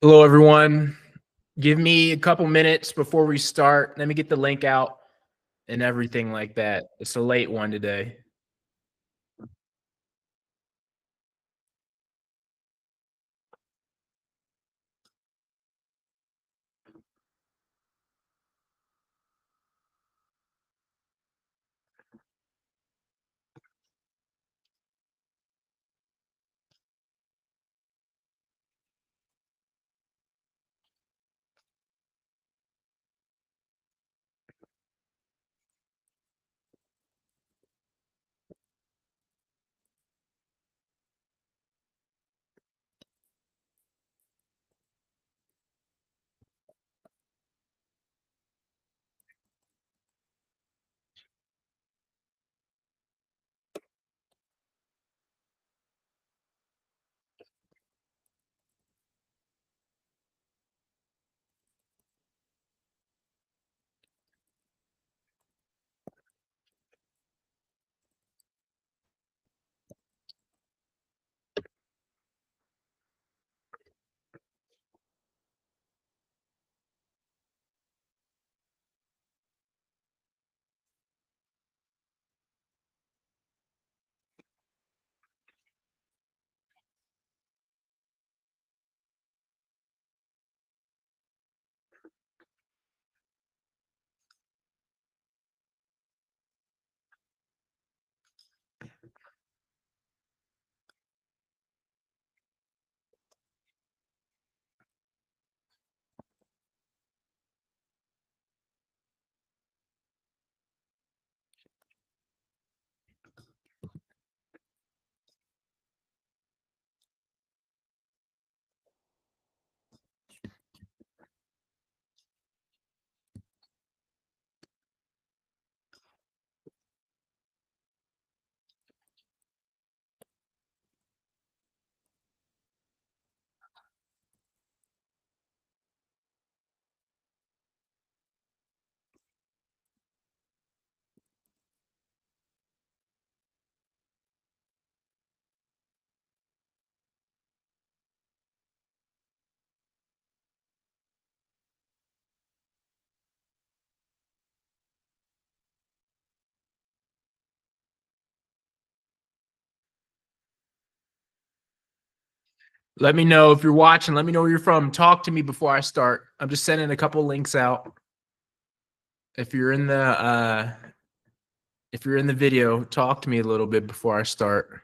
Hello, everyone. Give me a couple minutes before we start. Let me get the link out and everything like that. It's a late one today. Let me know if you're watching. Let me know where you're from. Talk to me before I start. I'm just sending a couple links out. If you're in the video, talk to me a little bit before I start.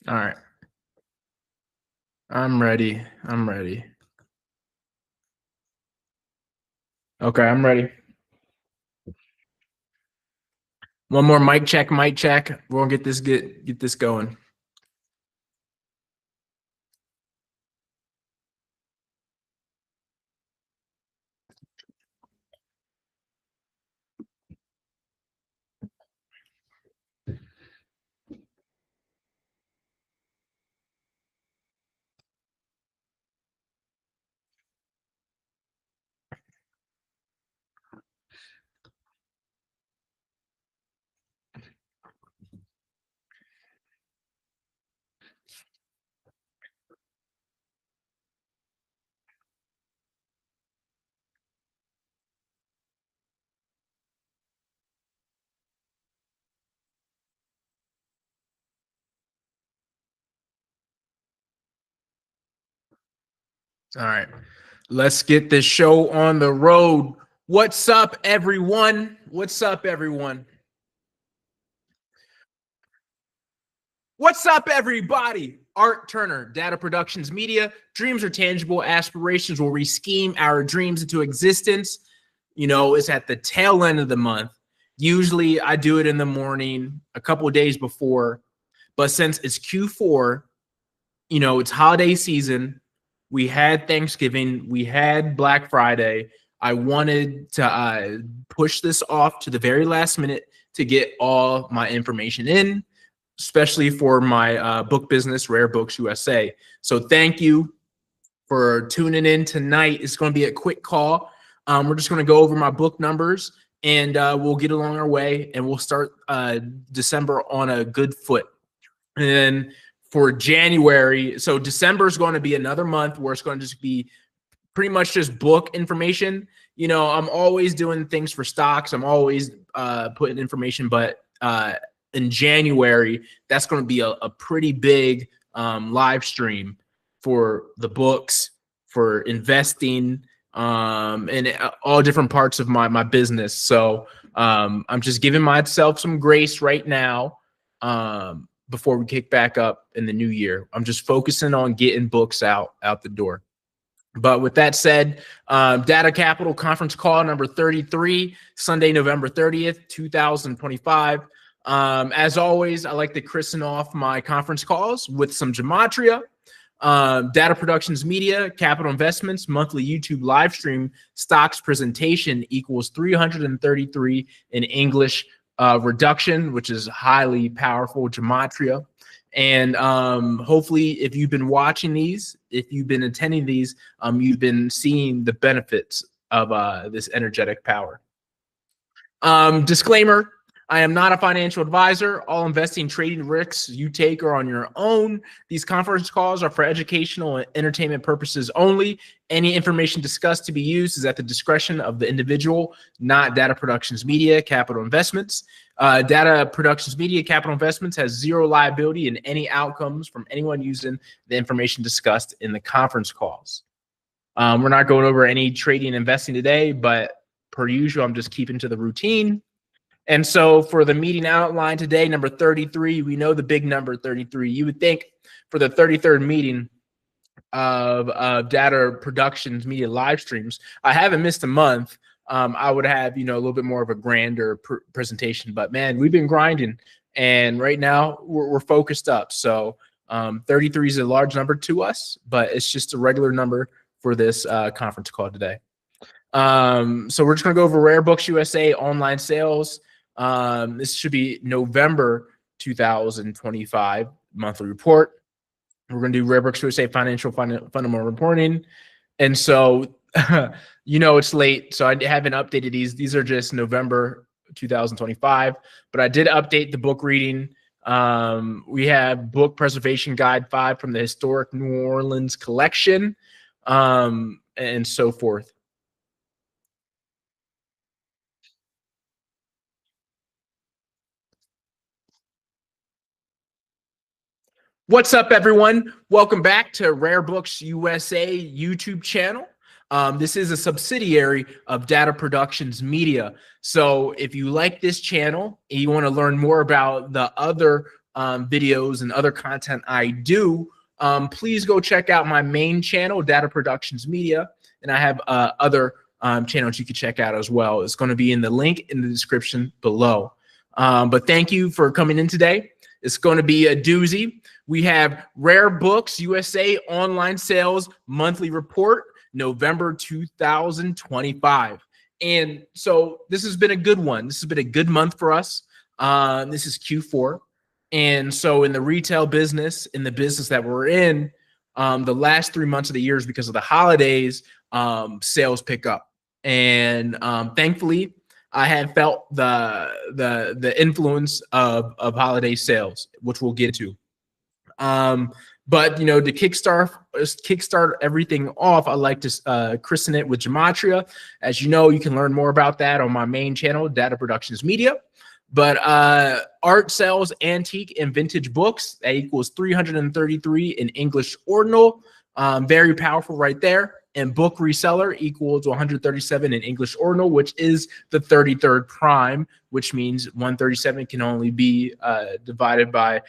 All right. I'm ready. I'm ready. Okay, I'm ready. One more mic check, mic check. We're gonna get this going. All right. Let's get this show on the road. What's up, everyone? What's up, everyone? What's up, everybody? Art Turner, Data Productions Media. Dreams are tangible. Aspirations will re-scheme our dreams into existence. You know, it's at the tail end of the month. Usually I do it in the morning, a couple of days before. But since it's Q4, you know, it's holiday season. We had Thanksgiving. We had Black Friday. I wanted to push this off to the very last minute to get all my information in, especially for my book business, Rare Books USA. So thank you for tuning in tonight. It's going to be a quick call. We're just going to go over my book numbers and we'll get along our way and we'll start December on a good foot. And then for January, so December is going to be another month where it's going to just be pretty much just book information. You know, I'm always doing things for stocks. I'm always putting information, but in January, that's going to be a pretty big live stream for the books, for investing, and all different parts of my business. So I'm just giving myself some grace right now before we kick back up in the new year. I'm just focusing on getting books out the door. But with that said, Data Capital conference call number 33, Sunday, November 30th, 2025. As always, I like to christen off my conference calls with some gematria. Data Productions Media, Capital Investments, monthly YouTube live stream, stocks presentation equals 333 in English reduction, which is highly powerful gematria. And hopefully, if you've been watching these, if you've been attending these, you've been seeing the benefits of this energetic power. Disclaimer, I am not a financial advisor. All investing trading risks you take are on your own. These conference calls are for educational and entertainment purposes only. Any information discussed to be used is at the discretion of the individual, not Data Productions Media, Capital Investments. Data Productions Media, Capital Investments has zero liability in any outcomes from anyone using the information discussed in the conference calls. We're not going over any trading and investing today, but per usual, I'm just keeping to the routine. And so for the meeting outline today, number 33, we know the big number 33. You would think for the 33rd meeting of Data Productions Media live streams, I haven't missed a month. I would have, you know, a little bit more of a grander presentation, but man, we've been grinding and right now we're focused up. So 33 is a large number to us, but it's just a regular number for this conference call today. So we're just gonna go over Rare Books USA online sales. This should be November 2025 monthly report. We're going to do Rare Books USA financial fundamental reporting. And so, you know, it's late. So I haven't updated these. These are just November 2025, but I did update the book reading. We have Book Preservation Guide 5 from the Historic New Orleans Collection, and so forth. What's up, everyone? Welcome back to Rare Books USA YouTube channel. This is a subsidiary of Data Productions Media. So if you like this channel and you want to learn more about the other videos and other content I do, please go check out my main channel, Data Productions Media. And I have other channels you can check out as well. It's going to be in the link in the description below. But thank you for coming in today. It's going to be a doozy. We have Rare Books USA online sales monthly report, November 2025. And so this has been a good one. This has been a good month for us. This is Q4. And so in the retail business, in the business that we're in, the last 3 months of the year is because of the holidays, sales pick up. And thankfully, I have felt the influence of holiday sales, which we'll get to. But you know, to kickstart everything off, I like to christen it with gematria. As you know, you can learn more about that on my main channel, Data Productions Media. But art sells antique and vintage books. That equals 333 in English ordinal. Very powerful right there. And book reseller equals 137 in English ordinal, which is the 33rd prime, which means 137 can only be divided by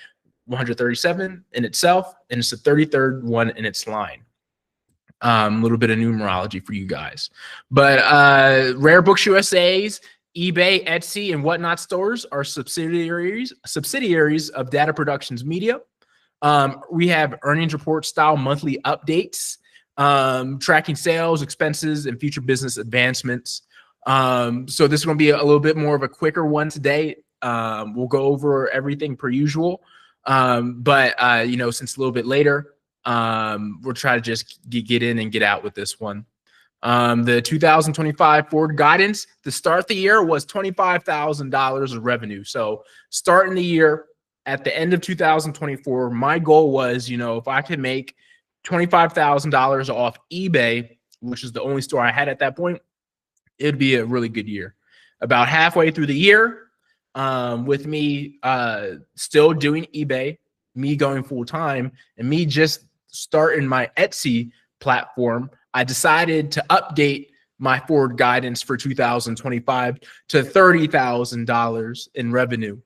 137 in itself, and it's the 33rd one in its line. A little bit of numerology for you guys. But Rare Books USA's eBay, Etsy, and whatnot stores are subsidiaries of D.A.T.A Productions Media. We have earnings report style monthly updates, tracking sales, expenses, and future business advancements. So this is going to be a little bit more of a quicker one today. We'll go over everything per usual. But you know, since a little bit later, we'll try to just get in and get out with this one. The 2025 forward guidance to start the year was $25,000 of revenue. So starting the year at the end of 2024, my goal was, you know, if I could make $25,000 off eBay, which is the only store I had at that point, it'd be a really good year. About halfway through the year, with me still doing eBay, me going full time, and me just starting my Etsy platform, I decided to update my forward guidance for 2025 to $30,000 in revenue.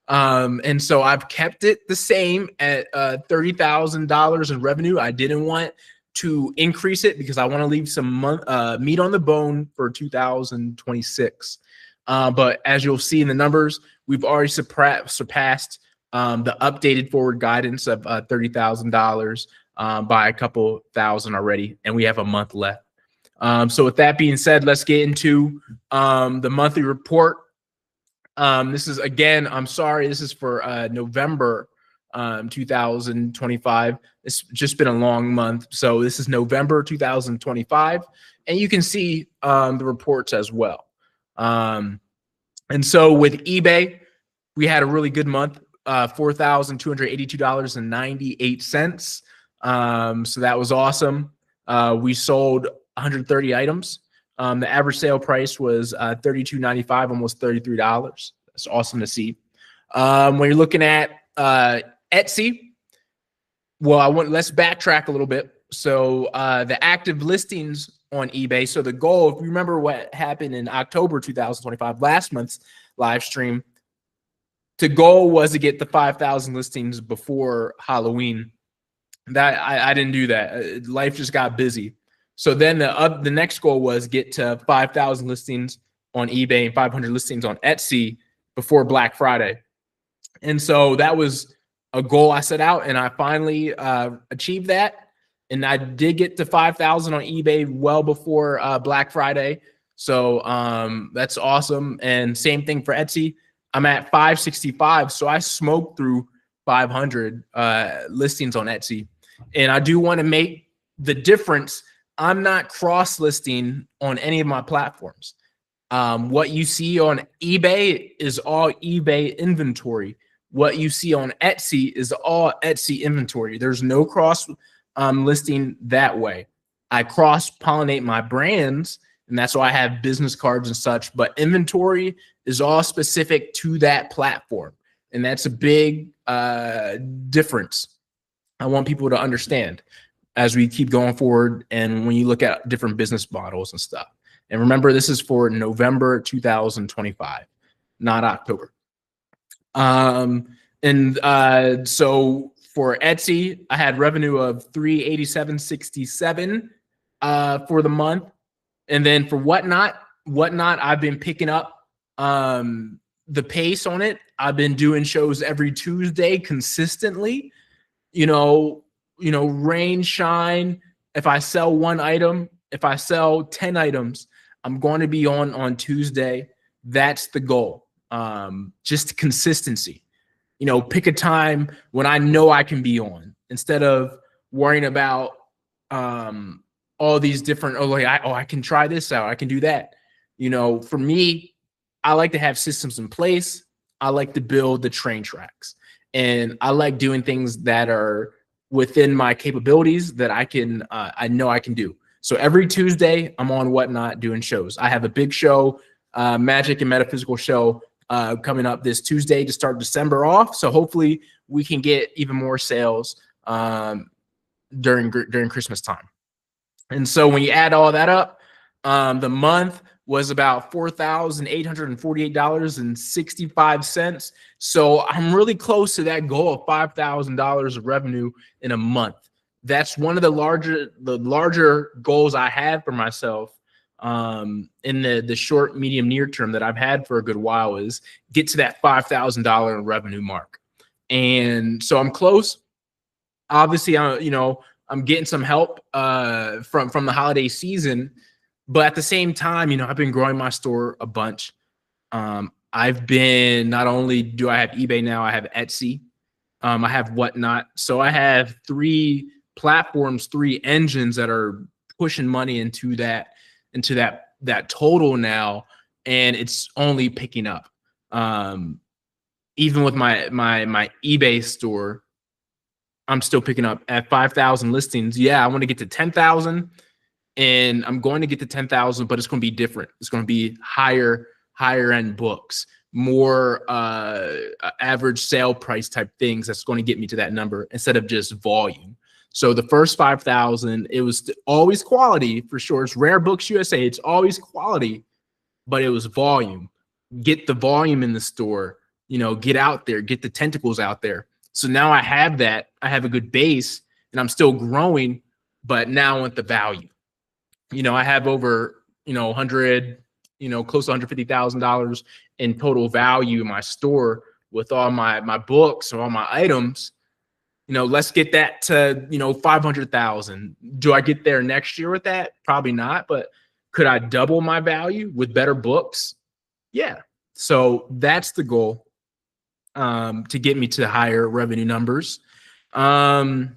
And so I've kept it the same at $30,000 in revenue. I didn't want to increase it because I want to leave some meat on the bone for 2026. But as you'll see in the numbers, we've already surpassed the updated forward guidance of $30,000 by a couple thousand already, and we have a month left. So with that being said, let's get into the monthly report. This is, again, I'm sorry, this is for November 2025. It's just been a long month. So this is November 2025, and you can see the reports as well. And so with eBay, we had a really good month, $4,282.98. So that was awesome. We sold 130 items. The average sale price was $32.95, almost $33. That's awesome to see. When you're looking at Etsy, well, let's backtrack a little bit. So the active listings on eBay. So the goal, if you remember what happened in October 2025, last month's live stream, the goal was to get the 5,000 listings before Halloween. That I didn't do that. Life just got busy. So then the next goal was get to 5,000 listings on eBay and 500 listings on Etsy before Black Friday. And so that was a goal I set out, and I finally achieved that. And I did get to 5,000 on eBay well before Black Friday. So that's awesome. And same thing for Etsy. I'm at 565. So I smoked through 500 listings on Etsy. And I do want to make the difference. I'm not cross-listing on any of my platforms. What you see on eBay is all eBay inventory. What you see on Etsy is all Etsy inventory. There's no cross listing that way. I cross-pollinate my brands, and that's why I have business cards and such, but inventory is all specific to that platform. And that's a big difference I want people to understand as we keep going forward and when you look at different business models and stuff. And remember, this is for November 2025, not October. So for Etsy, I had revenue of $387.67 for the month. And then for whatnot, I've been picking up the pace on it. I've been doing shows every Tuesday consistently. You know, rain, shine. If I sell one item, if I sell 10 items, I'm going to be on Tuesday. That's the goal. Just consistency. You know, pick a time when I know I can be on instead of worrying about all these different, I can try this out, I can do that. You know, for me, I like to have systems in place. I like to build the train tracks, and I like doing things that are within my capabilities that I know I can do. So every Tuesday, I'm on Whatnot doing shows. I have a big show, Magic and Metaphysical show, coming up this Tuesday to start December off. So hopefully we can get even more sales during Christmas time. And so when you add all that up, the month was about $4,848.65. So I'm really close to that goal of $5,000 of revenue in a month. That's one of the larger goals I had for myself in the short, medium, near term that I've had for a good while, is get to that $5,000 revenue mark. And so I'm close. Obviously, I'm getting some help from the holiday season, but at the same time, I've been growing my store a bunch. I've been, not only do I have eBay now, I have Etsy, I have Whatnot. So I have 3 platforms, 3 engines that are pushing money into that total now, and it's only picking up. Even with my eBay store, I'm still picking up at 5,000 listings. Yeah, I want to get to 10,000, and I'm going to get to 10,000, but it's going to be different. It's going to be higher end books, more average sale price type things. That's going to get me to that number instead of just volume. So the first 5,000, it was always quality for sure. It's Rare Books USA. It's always quality, but it was volume. Get the volume in the store, get out there, get the tentacles out there. So now I have that. I have a good base, and I'm still growing, but now I want the value. I have over, 100, close to $150,000 in total value in my store with all my books or all my items. Let's get that to, 500,000. Do I get there next year with that? Probably not, but could I double my value with better books? Yeah. So that's the goal, to get me to higher revenue numbers. And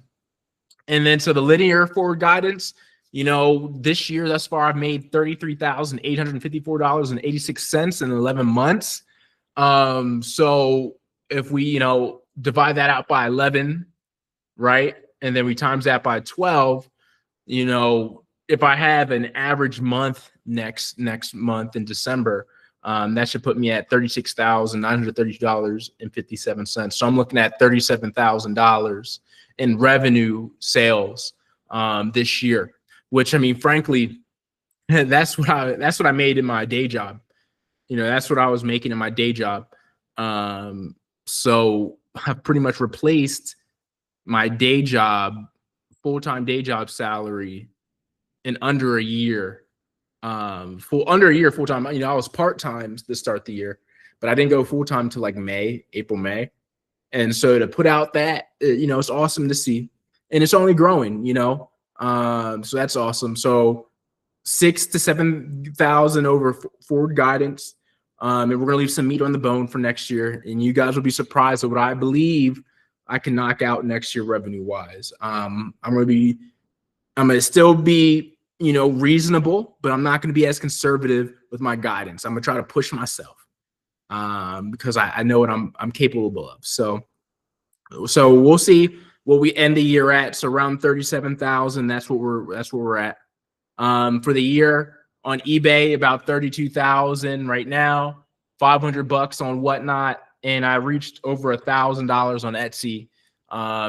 then so the linear forward guidance, this year thus far, I've made $33,854.86 in 11 months. So if we, divide that out by 11, right? And then we times that by 12, if I have an average month next month in December, that should put me at $36,932.57. So I'm looking at $37,000 in revenue sales this year, which, I mean, frankly, that's what I made in my day job. That's what I was making in my day job. So I've pretty much replaced my day job, full-time day job salary in under a year. Under a year full-time. I was part-time to start the year, but I didn't go full-time till like April, May. And so to put out that, it's awesome to see, and it's only growing, so that's awesome. So 6,000 to 7,000 over forward guidance. And we're going to leave some meat on the bone for next year, and you guys will be surprised at what I believe I can knock out next year revenue wise. I'm going to still be, reasonable, but I'm not going to be as conservative with my guidance. I'm going to try to push myself, because I know what I'm capable of. So we'll see what we end the year at. So around 37,000. That's what we're at. For the year on eBay, about 32,000 right now, $500 on Whatnot, and I reached over $1,000 on Etsy.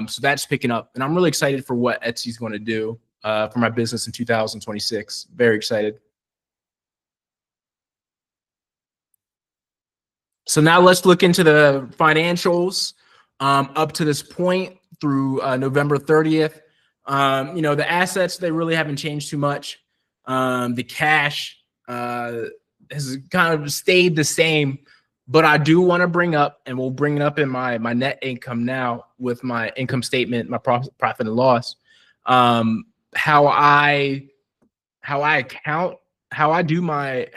So that's picking up, and I'm really excited for what Etsy's going to do for my business in 2026. Very excited. So now let's look into the financials up to this point through November 30th. The assets, they really haven't changed too much. The cash has kind of stayed the same, but I do want to bring up, and we'll bring it up in my net income now with my income statement, my profit and loss, how I account, how I do my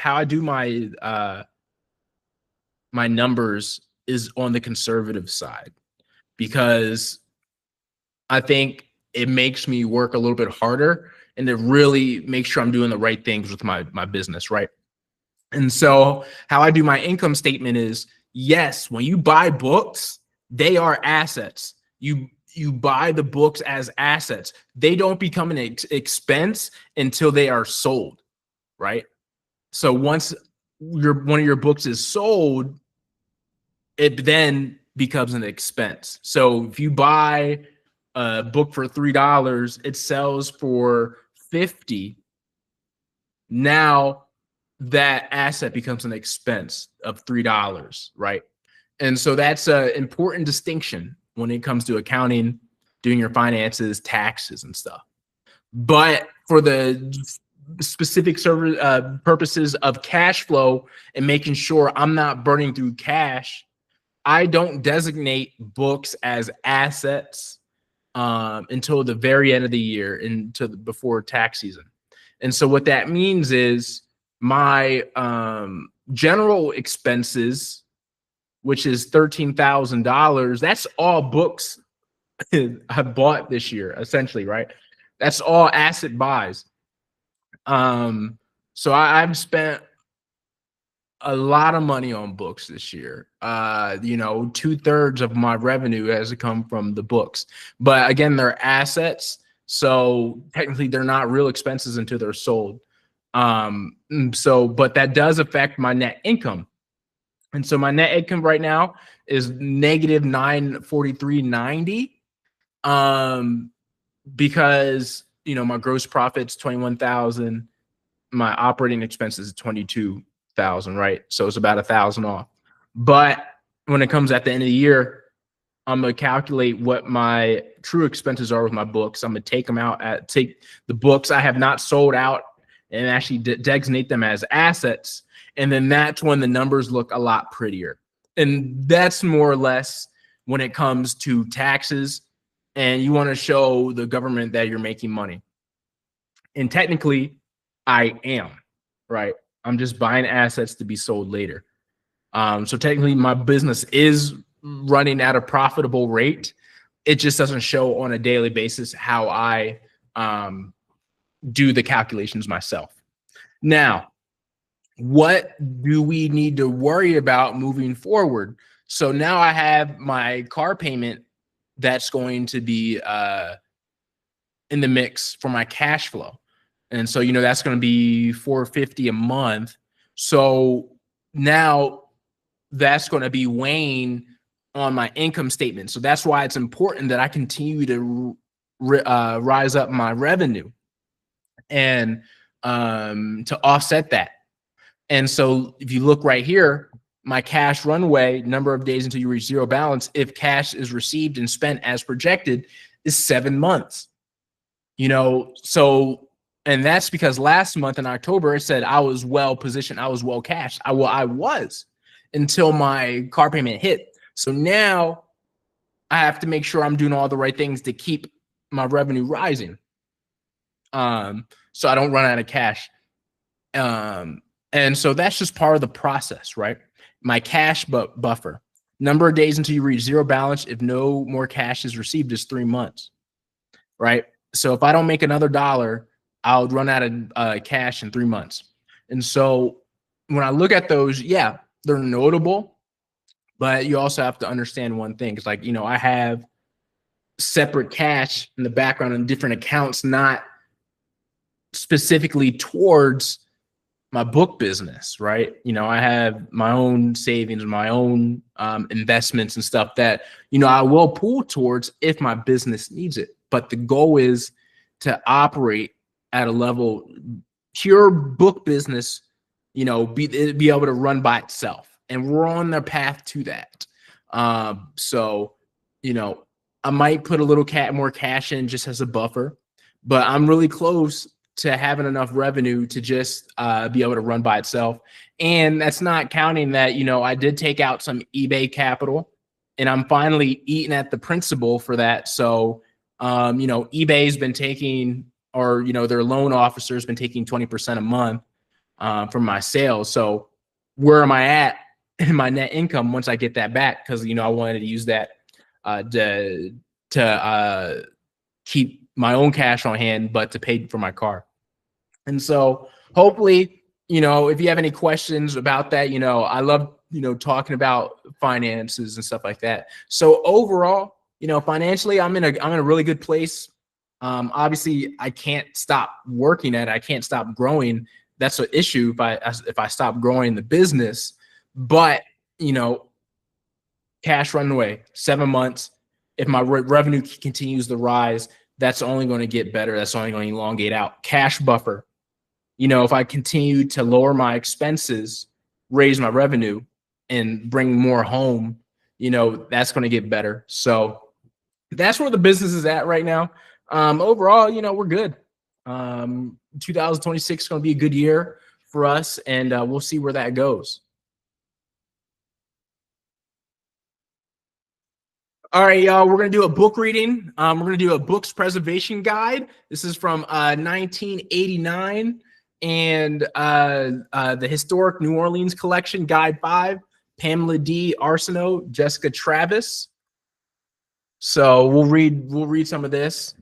numbers is on the conservative side, because I think it makes me work a little bit harder, and it really makes sure I'm doing the right things with my business, right? And so how I do my income statement is, yes, when you buy books, they are assets. You buy the books as assets. They don't become an expense until they are sold, right? So once one of your books is sold, it then becomes an expense. So if you buy a book for $3, it sells for 50. Now that asset becomes an expense of $3, right? And so that's an important distinction when it comes to accounting, doing your finances, taxes, and stuff. But for the specific service purposes of cash flow and making sure I'm not burning through cash, I don't designate books as assets until the very end of the year, before tax season. And so what that means is my general expenses, which is $13,000, that's all books I bought this year, essentially, right? That's all asset buys. So I've spent a lot of money on books this year. 2/3 of my revenue has come from the books. But again, they're assets, so technically they're not real expenses until they're sold. But that does affect my net income. And so my net income right now is negative 943.90. Because my gross profit's 21,000, my operating expenses is 22,000, right? So it's about 1,000 off. But when it comes at the end of the year, I'm gonna calculate what my true expenses are with my books. I'm gonna take the books I have not sold out and actually designate them as assets. And then that's when the numbers look a lot prettier. And that's more or less when it comes to taxes, and you want to show the government that you're making money. And technically, I am, right? I'm just buying assets to be sold later. So technically, my business is running at a profitable rate. It just doesn't show on a daily basis how I do the calculations myself. Now, what do we need to worry about moving forward? So now I have my car payment that's going to be in the mix for my cash flow. And so, that's going to be $450 a month. So now that's going to be weighing on my income statement. So that's why it's important that I continue to rise up my revenue and to offset that. And so if you look right here, my cash runway, number of days until you reach zero balance, if cash is received and spent as projected, is 7 months. So, and that's because last month in October, it said I was well positioned, I was well cashed. I was until my car payment hit. So now I have to make sure I'm doing all the right things to keep my revenue rising. So I don't run out of cash. And so that's just part of the process, right? My cash buffer, number of days until you reach zero balance, if no more cash is received, is 3 months, right? So if I don't make another dollar, I'll run out of cash in 3 months. And so when I look at those, yeah, they're notable, but you also have to understand one thing. It's like, I have separate cash in the background in different accounts, not specifically towards my book business, right? I have my own savings, my own investments and stuff that, I will pull towards if my business needs it. But the goal is to operate at a level, pure book business, be able to run by itself. And we're on the path to that. So, I might put a little more cash in just as a buffer, but I'm really close to having enough revenue to just be able to run by itself. And that's not counting that, I did take out some eBay capital, and I'm finally eating at the principal for that. So, eBay's been taking, or, their loan officer's been taking 20% a month from my sales. So where am I at in my net income once I get that back? Because, I wanted to use that to keep my own cash on hand, but to pay for my car. And so hopefully, if you have any questions about that, I love, talking about finances and stuff like that. So overall, financially, I'm in a really good place. Obviously I can't stop working at it. I can't stop growing. That's an issue if I stop growing the business, but cash runway, 7 months. if my revenue continues to rise, that's only going to get better. That's only going to elongate out. Cash buffer. You know, if I continue to lower my expenses, raise my revenue, and bring more home, you know, that's going to get better. So that's where the business is at right now. Overall, you know, we're good. 2026 is going to be a good year for us, and we'll see where that goes. All right, y'all, we're going to do a book reading. We're going to do a books preservation guide. This is from 1989 and the Historic New Orleans Collection, Guide 5, Pamela D. Arsenault, Jessica Travis. So we'll read some of this.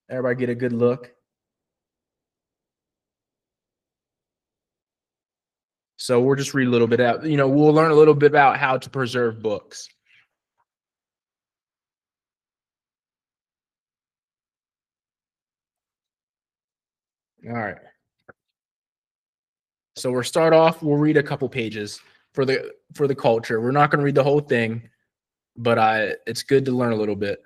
Everybody get a good look. So we'll just read a little bit out. You know, we'll learn a little bit about how to preserve books. All right. So we'll start off. We'll read a couple pages for the culture. We're not going to read the whole thing, but it's good to learn a little bit.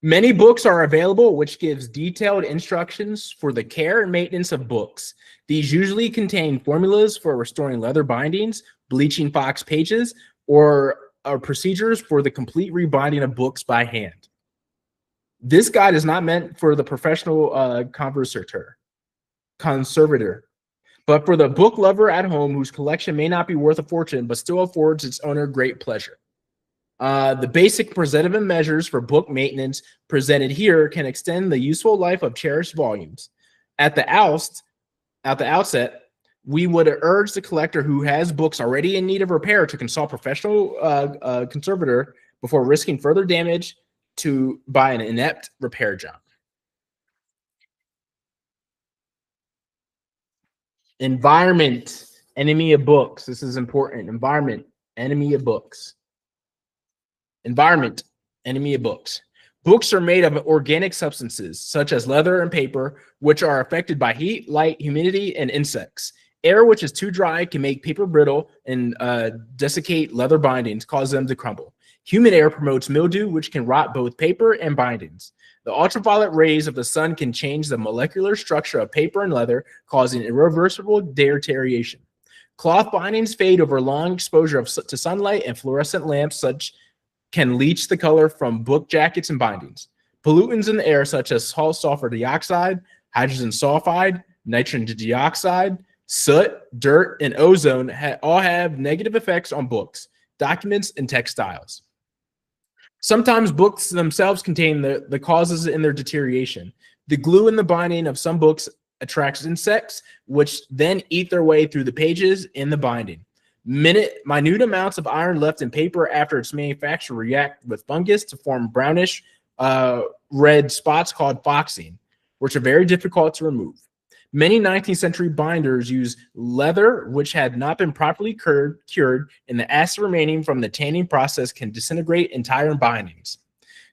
Many books are available, which gives detailed instructions for the care and maintenance of books. These usually contain formulas for restoring leather bindings, bleaching box pages, or procedures for the complete rebinding of books by hand. This guide is not meant for the professional conservator, but for the book lover at home whose collection may not be worth a fortune, but still affords its owner great pleasure. The basic preventative measures for book maintenance presented here can extend the useful life of cherished volumes. At the outset, we would urge the collector who has books already in need of repair to consult a professional conservator before risking further damage by an inept repair job. Environment, enemy of books. This is important. Environment, enemy of books. Environment, enemy of books. Books are made of organic substances, such as leather and paper, which are affected by heat, light, humidity, and insects. Air, which is too dry, can make paper brittle and desiccate leather bindings, cause them to crumble. Humid air promotes mildew, which can rot both paper and bindings. The ultraviolet rays of the sun can change the molecular structure of paper and leather, causing irreversible deterioration. Cloth bindings fade over long exposure to sunlight, and fluorescent lamps such can leach the color from book jackets and bindings. Pollutants in the air, such as sulfur dioxide, hydrogen sulfide, nitrogen dioxide, soot, dirt, and ozone all have negative effects on books, documents, and textiles. Sometimes books themselves contain the causes in their deterioration. The glue in the binding of some books attracts insects, which then eat their way through the pages in the binding. Minute amounts of iron left in paper after its manufacture react with fungus to form brownish red spots called foxing, which are very difficult to remove. Many 19th century binders use leather which had not been properly cured, and the acid remaining from the tanning process can disintegrate entire bindings.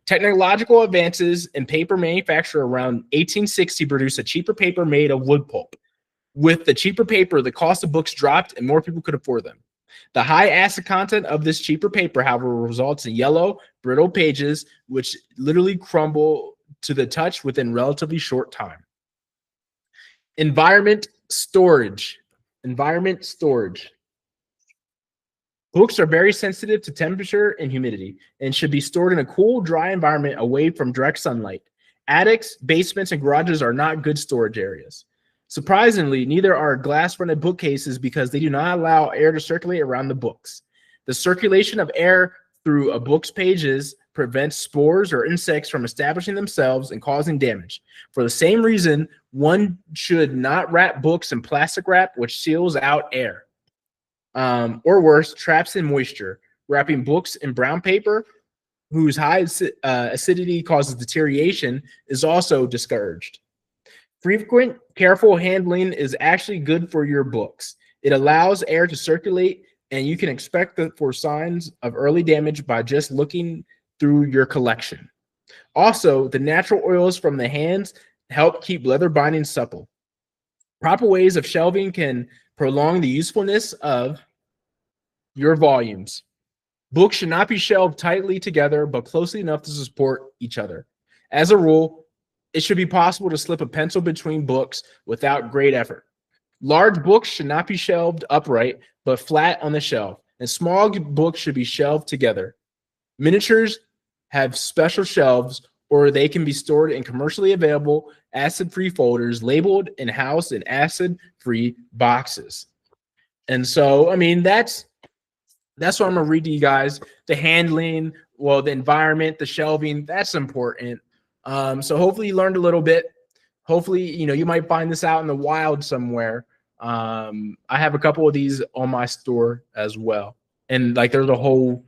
Technological advances in paper manufacture around 1860 produced a cheaper paper made of wood pulp. With the cheaper paper, the cost of books dropped and more people could afford them. The high acid content of this cheaper paper, however, results in yellow, brittle pages, which literally crumble to the touch within relatively short time. Environment storage. Environment storage. Books are very sensitive to temperature and humidity and should be stored in a cool, dry environment away from direct sunlight. Attics, basements, and garages are not good storage areas. Surprisingly, neither are glass-fronted bookcases because they do not allow air to circulate around the books. The circulation of air through a book's pages prevents spores or insects from establishing themselves and causing damage. For the same reason, one should not wrap books in plastic wrap, which seals out air. Or worse, traps in moisture. Wrapping books in brown paper, whose high acidity causes deterioration, is also discouraged. Frequent, careful handling is actually good for your books. It allows air to circulate, and you can expect for signs of early damage by just looking through your collection. Also, the natural oils from the hands help keep leather bindings supple. Proper ways of shelving can prolong the usefulness of your volumes. Books should not be shelved tightly together, but closely enough to support each other. As a rule, it should be possible to slip a pencil between books without great effort. Large books should not be shelved upright, but flat on the shelf, and small books should be shelved together. Miniatures have special shelves, or they can be stored in commercially available acid-free folders labeled and housed in acid-free boxes. And so, I mean, that's what I'm gonna read to you guys. The handling, well, the environment, the shelving, that's important. So hopefully you learned a little bit. Hopefully, you might find this out in the wild somewhere. I have a couple of these on my store as well. And like there's a whole,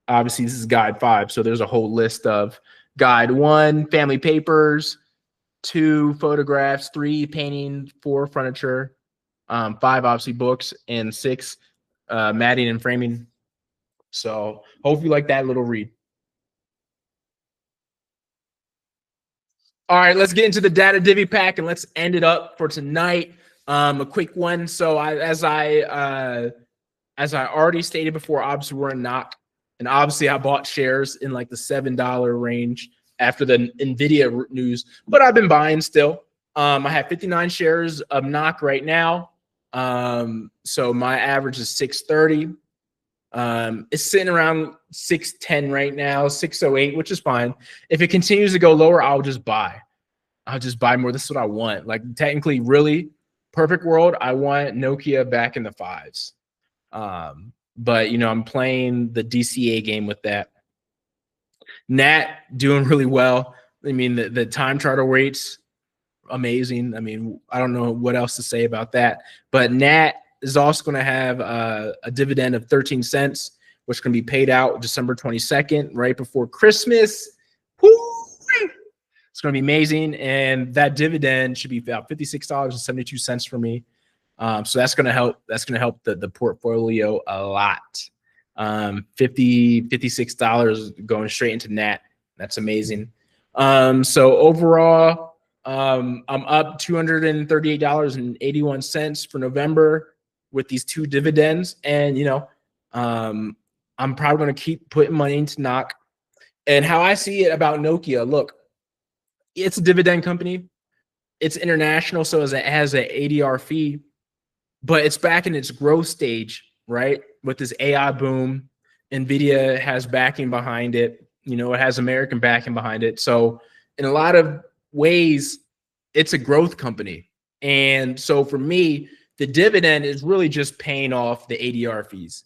obviously this is guide 5, so there's a whole list of guide 1, family papers, 2, photographs, 3, painting, 4, furniture, 5, obviously books, and 6, matting and framing. So hope you like that little read. All right, let's get into the data Divi pack and let's end it up for tonight. A quick one. So as I already stated before, obviously we're in knock, and obviously I bought shares in like the $7 range after the Nvidia news, but I've been buying still. I have 59 shares of knock right now. So my average is 630. It's sitting around 610 right now, 608, which is fine. If it continues to go lower, I'll just buy. I'll just buy more. This is what I want. Like technically, really, perfect world, I want Nokia back in the 5s. But I'm playing the DCA game with that. Nat doing really well. I mean, the time charter rates, amazing. I mean, I don't know what else to say about that. But Nat is also going to have a dividend of 13 cents, which can be paid out December 22nd, right before Christmas. Woo! It's going to be amazing. And that dividend should be about $56.72 for me. So that's going to help. That's going to help the portfolio a lot. $56 going straight into Nat. That's amazing. So overall, I'm up $238.81 for November with these 2 dividends. And, I'm probably going to keep putting money into knock. And how I see it about Nokia, look, it's a dividend company. It's international, so it has an ADR fee, but it's back in its growth stage, right? With this AI boom, Nvidia has backing behind it. It has American backing behind it. So in a lot of ways, it's a growth company. And so for me, the dividend is really just paying off the ADR fees.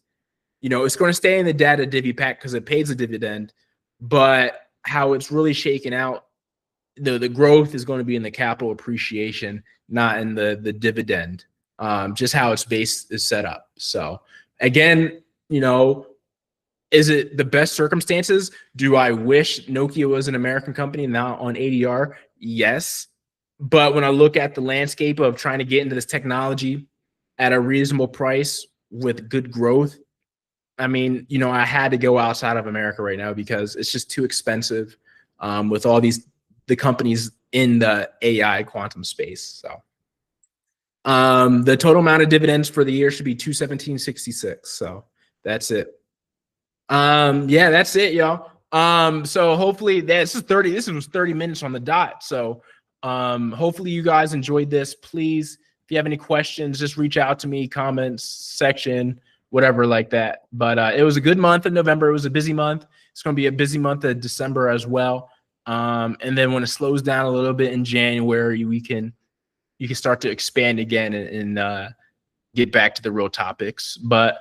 It's going to stay in the data Divi pack because it pays a dividend, but how it's really shaken out, the growth is going to be in the capital appreciation, not in the dividend. Just how its base is set up. So again, is it the best circumstances? Do I wish Nokia was an American company, not on ADR? Yes. But when I look at the landscape of trying to get into this technology at a reasonable price with good growth, I mean, I had to go outside of America right now because it's just too expensive with all the companies in the AI quantum space. So the total amount of dividends for the year should be $217.66. So that's it. Yeah, that's it, y'all. So hopefully this was 30 minutes on the dot. So hopefully you guys enjoyed this. Please, if you have any questions, just reach out to me, comments section, whatever like that. But it was a good month of November. It was a busy month. It's going to be a busy month of December as well. And then when it slows down a little bit in January, you can start to expand again and get back to the real topics. But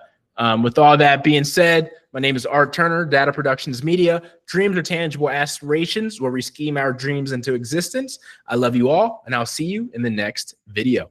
with all that being said, my name is Art Turner, Data Productions Media. Dreams are tangible aspirations where we scheme our dreams into existence. I love you all, and I'll see you in the next video.